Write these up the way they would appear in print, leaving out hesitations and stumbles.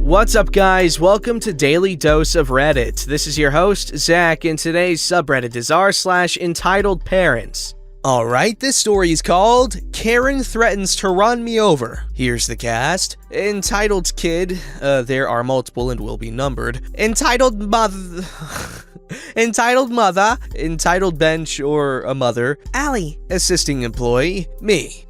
What's up, guys? Welcome to Daily Dose of Reddit. This is your host, Zach, and today's subreddit is r/EntitledParents. Alright, this story is called Karen Threatens to Run Me Over. Here's the cast. Entitled Kid, there are multiple and will be numbered. Entitled Mother, Entitled Bench or a Mother, Allie, Assisting Employee, me.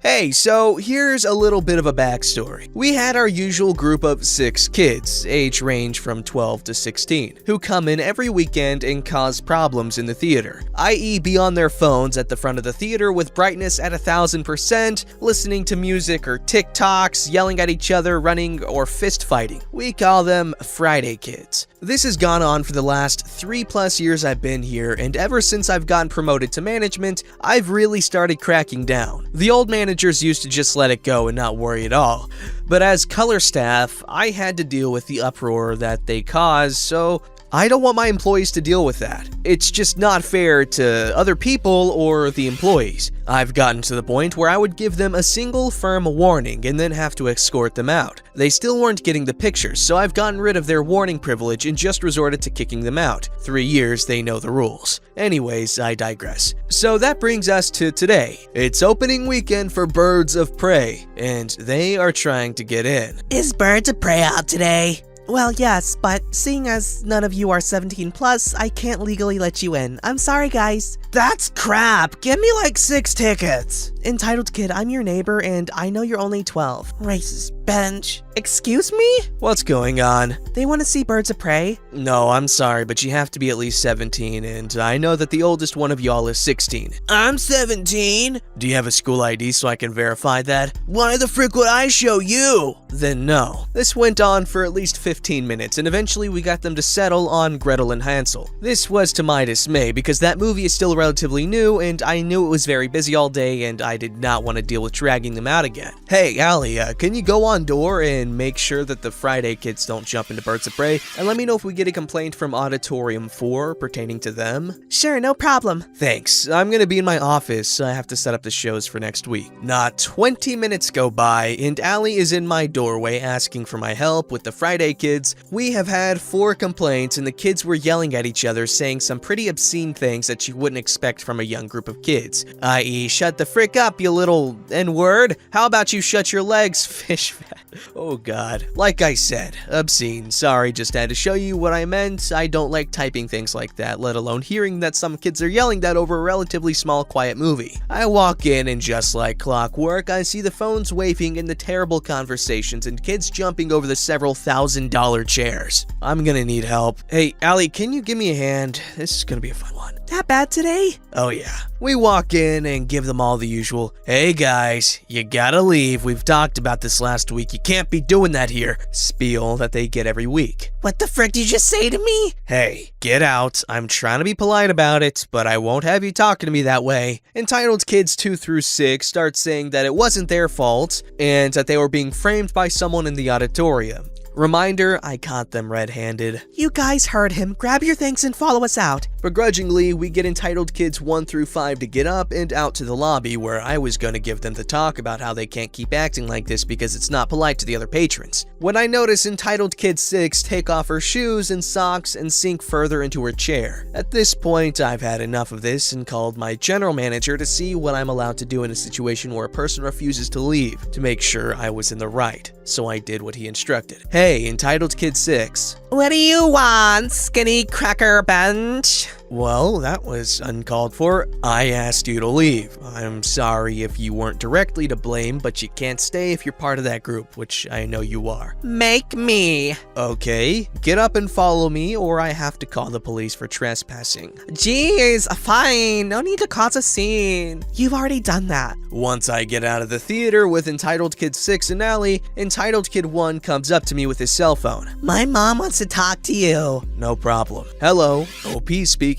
Hey, so here's a little bit of a backstory. We had our usual group of 6 kids, age range from 12 to 16, who come in every weekend and cause problems in the theater, i.e. be on their phones at the front of the theater with brightness at 1000%, listening to music or TikToks, yelling at each other, running, or fist fighting. We call them Friday Kids. This has gone on for the last 3+ years I've been here, and ever since I've gotten promoted to management, I've really started cracking down. The old managers used to just let it go and not worry at all, but as color staff, I had to deal with the uproar that they cause, so I don't want my employees to deal with that. It's just not fair to other people or the employees. I've gotten to the point where I would give them a single firm warning and then have to escort them out. They still weren't getting the pictures, so I've gotten rid of their warning privilege and just resorted to kicking them out. 3 years, they know the rules. Anyways, I digress. So that brings us to today. It's opening weekend for Birds of Prey, and they are trying to get in. Is Birds of Prey out today? Well, yes, but seeing as none of you are 17 plus, I can't legally let you in. I'm sorry, guys. That's crap. Give me like 6 tickets. Entitled Kid, I'm your neighbor, and I know you're only 12. Racist bench. Excuse me? What's going on? They want to see Birds of Prey? No, I'm sorry, but you have to be at least 17, and I know that the oldest one of y'all is 16. I'm 17. Do you have a school ID so I can verify that? Why the frick would I show you? Then no. This went on for at least 15 minutes, and eventually we got them to settle on Gretel and Hansel. This was to my dismay, because that movie is still relatively new, and I knew it was very busy all day, and I did not want to deal with dragging them out again. Hey, Allie, can you go on door and make sure that the Friday Kids don't jump into Birds of Prey, and let me know if we get a complaint from Auditorium 4 pertaining to them? Sure, no problem. Thanks. I'm gonna be in my office. I have to set up the shows for next week. Not 20 minutes go by, and Allie is in my doorway asking for my help with the Friday Kids. We have had 4 complaints, and the kids were yelling at each other, saying some pretty obscene things that you wouldn't expect from a young group of kids, i.e. shut the frick up, you little N-word. How about you shut your legs, fish fat? Oh god. Like I said, obscene. Sorry, just had to show you what I meant. I don't like typing things like that, let alone hearing that some kids are yelling that over a relatively small, quiet movie. I walk in, and just like clockwork, I see the phones waving and the terrible conversations and kids jumping over the several $1,000 chairs. I'm gonna need help. Hey, Allie, can you give me a hand? This is gonna be a fun one. That bad today? Oh yeah. We walk in and give them all the usual, "Hey guys, you gotta leave. We've talked about this last week. You can't be doing that here," spiel that they get every week. What the frick did you just say to me? Hey, get out. I'm trying to be polite about it, but I won't have you talking to me that way. Entitled Kids 2 through 6 start saying that it wasn't their fault and that they were being framed by someone in the auditorium. Reminder, I caught them red-handed. You guys heard him. Grab your things and follow us out. Begrudgingly, we get Entitled Kids 1 through 5 to get up and out to the lobby, where I was gonna give them the talk about how they can't keep acting like this because it's not polite to the other patrons. When I notice Entitled Kid 6 take off her shoes and socks and sink further into her chair. At this point, I've had enough of this and called my general manager to see what I'm allowed to do in a situation where a person refuses to leave, to make sure I was in the right. So I did what he instructed. Hey, Entitled Kid 6. What do you want, skinny cracker bench? Well, that was uncalled for. I asked you to leave. I'm sorry if you weren't directly to blame, but you can't stay if you're part of that group, which I know you are. Make me. Okay, get up and follow me, or I have to call the police for trespassing. Jeez, fine. No need to cause a scene. You've already done that. Once I get out of the theater with Entitled Kid 6 and Allie, Entitled Kid 1 comes up to me with his cell phone. My mom wants to talk to you. No problem. Hello, OP speaking.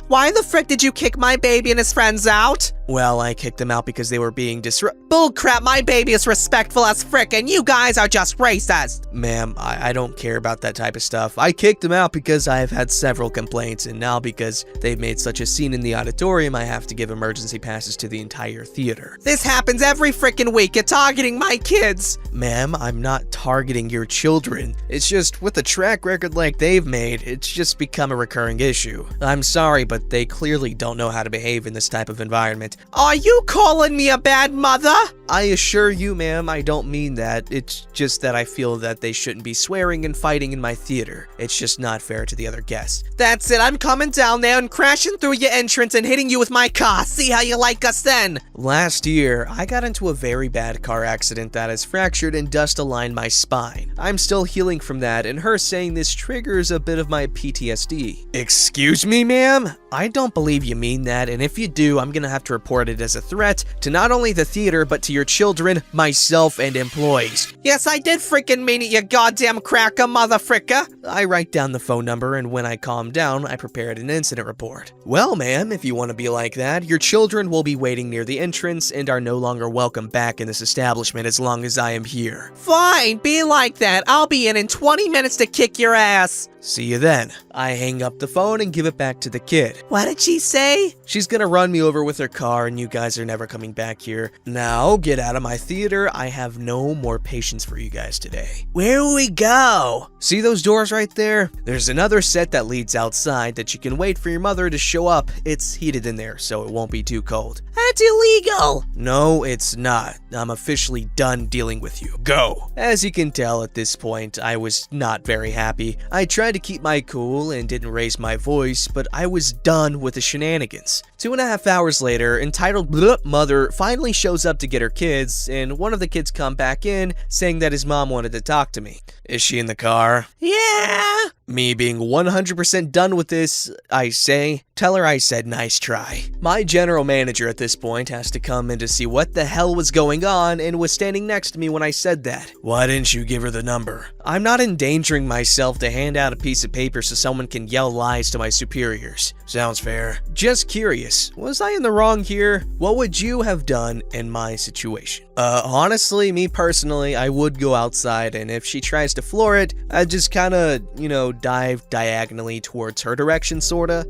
Why the frick did you kick my baby and his friends out? Well, I kicked them out because they were being Bullcrap, my baby is respectful as frick, and you guys are just racist. Ma'am, I don't care about that type of stuff. I kicked them out because I've had several complaints, and now because they've made such a scene in the auditorium, I have to give emergency passes to the entire theater. This happens every frickin' week. You're targeting my kids. Ma'am, I'm not targeting your children. It's just with a track record like they've made, it's just become a recurring issue. I'm sorry, but they clearly don't know how to behave in this type of environment. Are you calling me a bad mother? I assure you, ma'am, I don't mean that. It's just that I feel that they shouldn't be swearing and fighting in my theater. It's just not fair to the other guests. That's it, I'm coming down there and crashing through your entrance and hitting you with my car. See how you like us then. Last year, I got into a very bad car accident that has fractured and dust-aligned my spine. I'm still healing from that, and her saying this triggers a bit of my PTSD. Excuse me, ma'am? I don't believe you mean that, and if you do, I'm gonna have to report it as a threat to not only the theater, but to your children, myself, and employees. Yes, I did freaking mean it, you goddamn cracker, mother fricker. I write down the phone number, and when I calm down, I prepared an incident report. Well, ma'am, if you want to be like that, your children will be waiting near the entrance and are no longer welcome back in this establishment as long as I am here. Fine, be like that. I'll be in 20 minutes to kick your ass. See you then. I hang up the phone and give it back to the kid. What did she say? She's gonna run me over with her car and you guys are never coming back here. Now, get out of my theater. I have no more patience for you guys today. Where do we go? See those doors right there? There's another set that leads outside that you can wait for your mother to show up. It's heated in there, so it won't be too cold. That's illegal. No, it's not. I'm officially done dealing with you. Go! As you can tell at this point, I was not very happy. I tried to keep my cool and didn't raise my voice, but I was done with the shenanigans. 2.5 hours later, entitled mother finally shows up to get her kids, and one of the kids come back in, saying that his mom wanted to talk to me. Is she in the car? Yeah. Me being 100% done with this, I say, tell her I said nice try. My general manager at this point has to come in to see what the hell was going on and was standing next to me when I said that. Why didn't you give her the number? I'm not endangering myself to hand out a piece of paper so someone can yell lies to my superiors. Sounds fair. Just curious, was I in the wrong here? What would you have done in my situation? Honestly, me personally, I would go outside, and if she tries to floor it, I'd just kinda, dive diagonally towards her direction, sorta.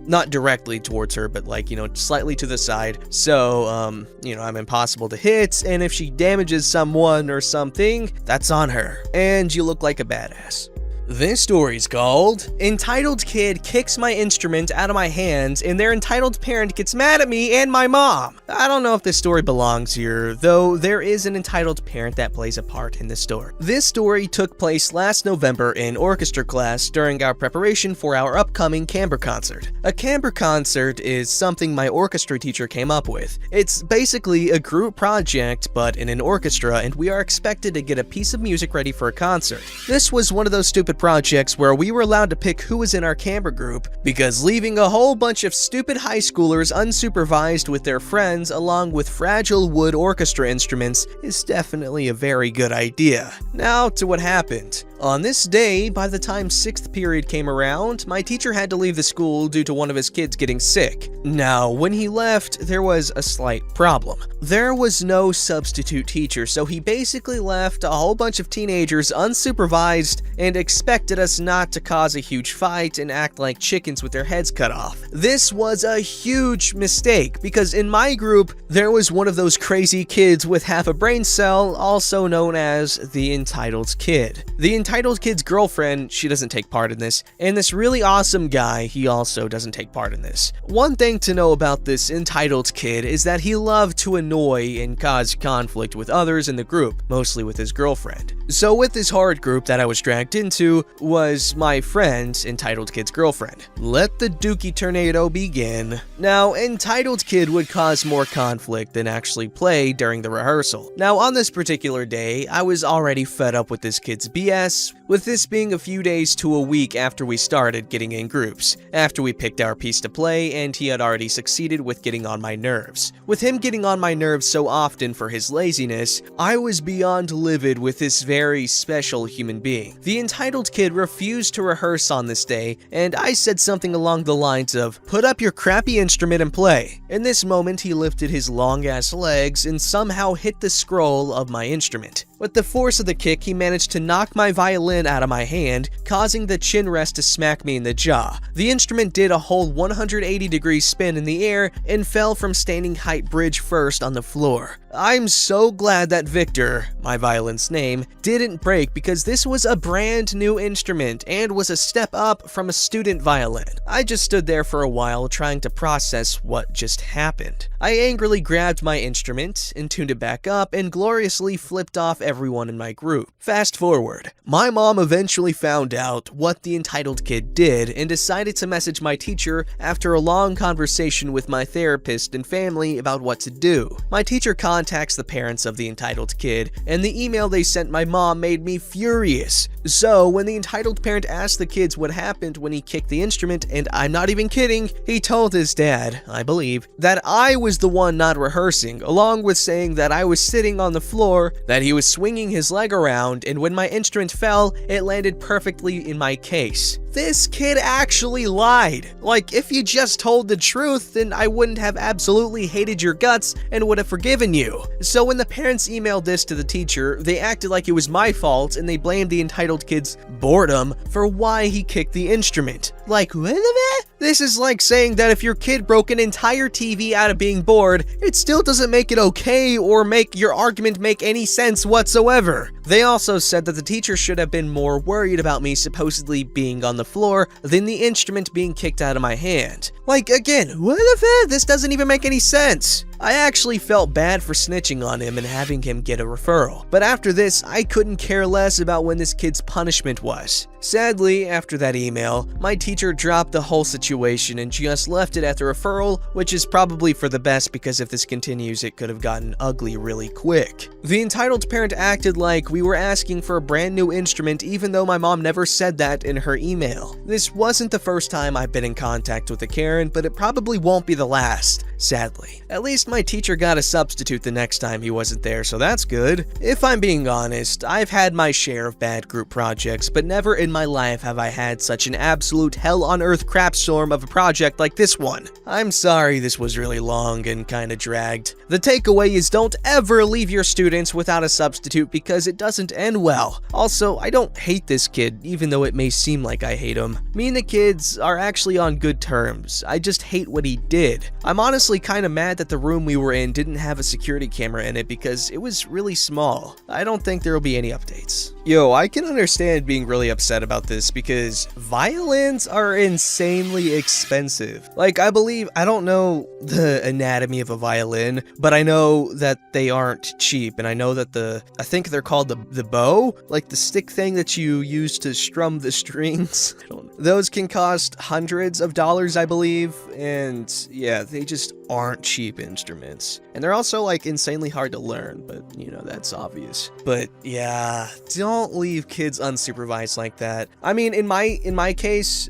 Not directly towards her, but like, slightly to the side. So, I'm impossible to hit, and if she damages someone or something, that's on her. And you look like a badass. This story's called Entitled Kid Kicks My Instrument Out of My Hands and Their Entitled Parent Gets Mad at Me and My Mom. I don't know if this story belongs here, though there is an entitled parent that plays a part in this story. This story took place last November in orchestra class during our preparation for our upcoming camber concert. A camber concert is something my orchestra teacher came up with. It's basically a group project, but in an orchestra, and we are expected to get a piece of music ready for a concert. This was one of those stupid projects where we were allowed to pick who was in our camber group, because leaving a whole bunch of stupid high schoolers unsupervised with their friends along with fragile wood orchestra instruments is definitely a very good idea. Now to what happened. On this day, by the time 6th period came around, my teacher had to leave the school due to one of his kids getting sick. Now, when he left, there was a slight problem. There was no substitute teacher, so he basically left a whole bunch of teenagers unsupervised and expected us not to cause a huge fight and act like chickens with their heads cut off. This was a huge mistake, because in my group, there was one of those crazy kids with half a brain cell, also known as the entitled kid. The entitled kid's girlfriend, she doesn't take part in this, and this really awesome guy, he also doesn't take part in this. One thing to know about this entitled kid is that he loved to annoy and cause conflict with others in the group, mostly with his girlfriend. So with this horrid group that I was dragged into was my friend's entitled kid's girlfriend. Let the dookie tornado begin. Now, entitled kid would cause more conflict than actually play during the rehearsal. Now, on this particular day, I was already fed up with this kid's BS, months, with this being a few days to a week after we started getting in groups, after we picked our piece to play and he had already succeeded with getting on my nerves. With him getting on my nerves so often for his laziness, I was beyond livid with this very special human being. The entitled kid refused to rehearse on this day, and I said something along the lines of, "Put up your crappy instrument and play." In this moment, he lifted his long-ass legs and somehow hit the scroll of my instrument. With the force of the kick, he managed to knock my violin out of my hand, causing the chin rest to smack me in the jaw. The instrument did a whole 180-degree spin in the air and fell from standing height bridge first on the floor. I'm so glad that Victor, my violin's name, didn't break because this was a brand new instrument and was a step up from a student violin. I just stood there for a while trying to process what just happened. I angrily grabbed my instrument and tuned it back up and gloriously flipped off everyone in my group. Fast forward, my mom eventually found out what the entitled kid did and decided to message my teacher after a long conversation with my therapist and family about what to do. My teacher contacts the parents of the entitled kid, and the email they sent my mom made me furious. So when the entitled parent asked the kids what happened when he kicked the instrument, and I'm not even kidding, he told his dad, I believe, that I was the one not rehearsing, along with saying that I was sitting on the floor, that he was swinging his leg around, and when my instrument fell, it landed perfectly in my case. This kid actually lied. Like, if you just told the truth, then I wouldn't have absolutely hated your guts and would have forgiven you. So when the parents emailed this to the teacher, they acted like it was my fault and they blamed the entitled kid's boredom for why he kicked the instrument. Like, what? This is like saying that if your kid broke an entire TV out of being bored, it still doesn't make it okay or make your argument make any sense whatsoever. They also said that the teacher should have been more worried about me supposedly being on the floor than the instrument being kicked out of my hand. Like, again, what the fuck? This doesn't even make any sense. I actually felt bad for snitching on him and having him get a referral. But after this, I couldn't care less about when this kid's punishment was. Sadly, after that email, my teacher dropped the whole situation and just left it at the referral, which is probably for the best because if this continues, it could have gotten ugly really quick. The entitled parent acted like we were asking for a brand new instrument even though my mom never said that in her email. This wasn't the first time I've been in contact with a Karen, but it probably won't be the last, sadly. At least my teacher got a substitute the next time he wasn't there, so that's good. If I'm being honest, I've had my share of bad group projects, but never in my life have I had such an absolute hell-on-earth crapstorm of a project like this one. I'm sorry this was really long and kinda dragged. The takeaway is don't ever leave your students without a substitute because it doesn't end well. Also, I don't hate this kid, even though it may seem like I hate him. Me and the kids are actually on good terms. I just hate what he did. I'm honestly kinda mad that the room we were in didn't have a security camera in it because it was really small. I don't think there will be any updates. Yo, I can understand being really upset about this because violins are insanely expensive. Like, I don't know the anatomy of a violin, but I know that they aren't cheap, and I know that I think they're called the bow, like the stick thing that you use to strum the strings. Those can cost hundreds of dollars, I believe, and yeah, they just aren't cheap instruments. And they're also like insanely hard to learn, but you know, that's obvious. But yeah, don't leave kids unsupervised like that. I mean, in my case,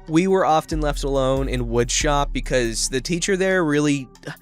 we were often left alone in wood shop because the teacher there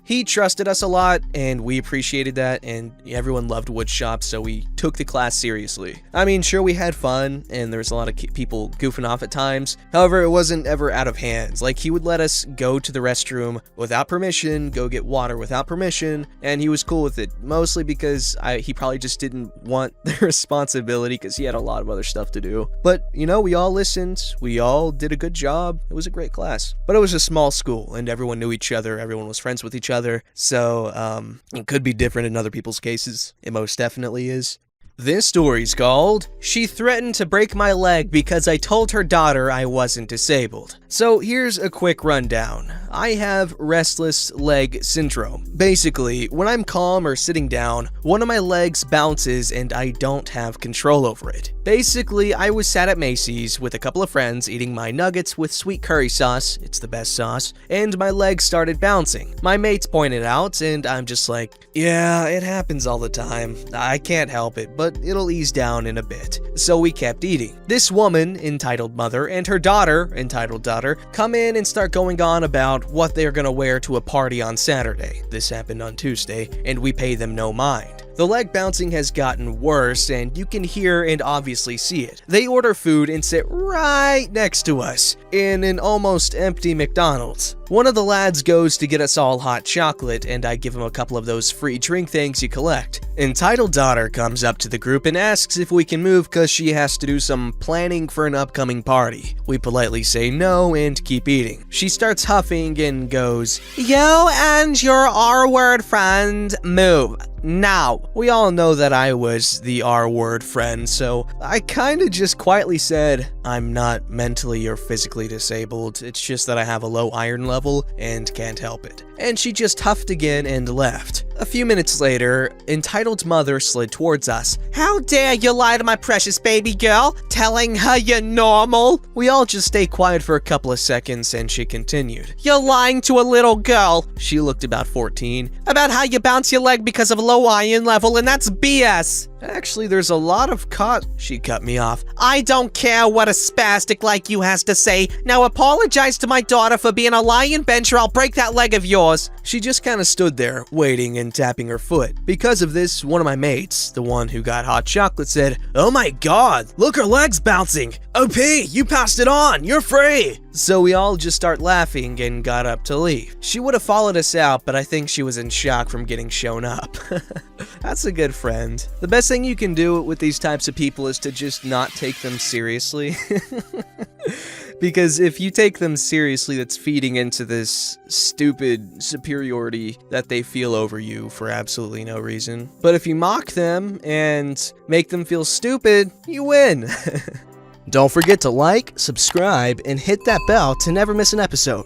he trusted us a lot and we appreciated that, and everyone loved wood shop, so we took the class seriously. I mean, sure, we had fun and there was a lot of people goofing off at times. However, it wasn't ever out of hands. Like, he would let us go to the restroom without permission, go get water without permission, and he was cool with it, mostly because he probably just didn't want the responsibility because he had a lot of other stuff to do. But, you know, we all listened, we all did a good job, it was a great class. But it was a small school, and everyone knew each other, everyone was friends with each other, so it could be different in other people's cases. It most definitely is. This story's called, "She Threatened to Break My Leg Because I Told Her Daughter I Wasn't Disabled." So here's a quick rundown. I have restless leg syndrome. Basically, when I'm calm or sitting down, one of my legs bounces and I don't have control over it. Basically, I was sat at Macy's with a couple of friends eating my nuggets with sweet curry sauce, it's the best sauce, and my legs started bouncing. My mates pointed out, and I'm just like, yeah, it happens all the time. I can't help it, but it'll ease down in a bit. So we kept eating. This woman, entitled mother, and her daughter, entitled daughter, come in and start going on about what they're gonna wear to a party on Saturday. This happened on Tuesday, and we pay them no mind. The leg bouncing has gotten worse, and you can hear and obviously see it. They order food and sit right next to us, in an almost empty McDonald's. One of the lads goes to get us all hot chocolate, and I give him a couple of those free drink things you collect. Entitled daughter comes up to the group and asks if we can move because she has to do some planning for an upcoming party. We politely say no and keep eating. She starts huffing and goes, You and your R-word friend move. Now. We all know that I was the R-word friend, so I kinda just quietly said, I'm not mentally or physically disabled, it's just that I have a low iron level and can't help it. And she just huffed again and left. A few minutes later, Entitled mother slid towards us. How dare you lie to my precious baby girl, telling her you're normal? We all just stayed quiet for a couple of seconds and she continued. You're lying to a little girl. She looked about 14. About how you bounce your leg because of a low iron level, and that's BS. Actually, there's a lot of She cut me off. I don't care what a spastic like you has to say. Now apologize to my daughter for being a lion bench or I'll break that leg of yours. She just kind of stood there, waiting and tapping her foot. Because of this, one of my mates, the one who got hot chocolate, said, "Oh my god, look, her leg's bouncing! OP, you passed it on, you're free!" So we all just start laughing and got up to leave. She would have followed us out, but I think she was in shock from getting shown up. That's a good friend. The best thing you can do with these types of people is to just not take them seriously. Because if you take them seriously, that's feeding into this stupid superiority that they feel over you for absolutely no reason. But if you mock them and make them feel stupid, you win. Don't forget to like, subscribe, and hit that bell to never miss an episode.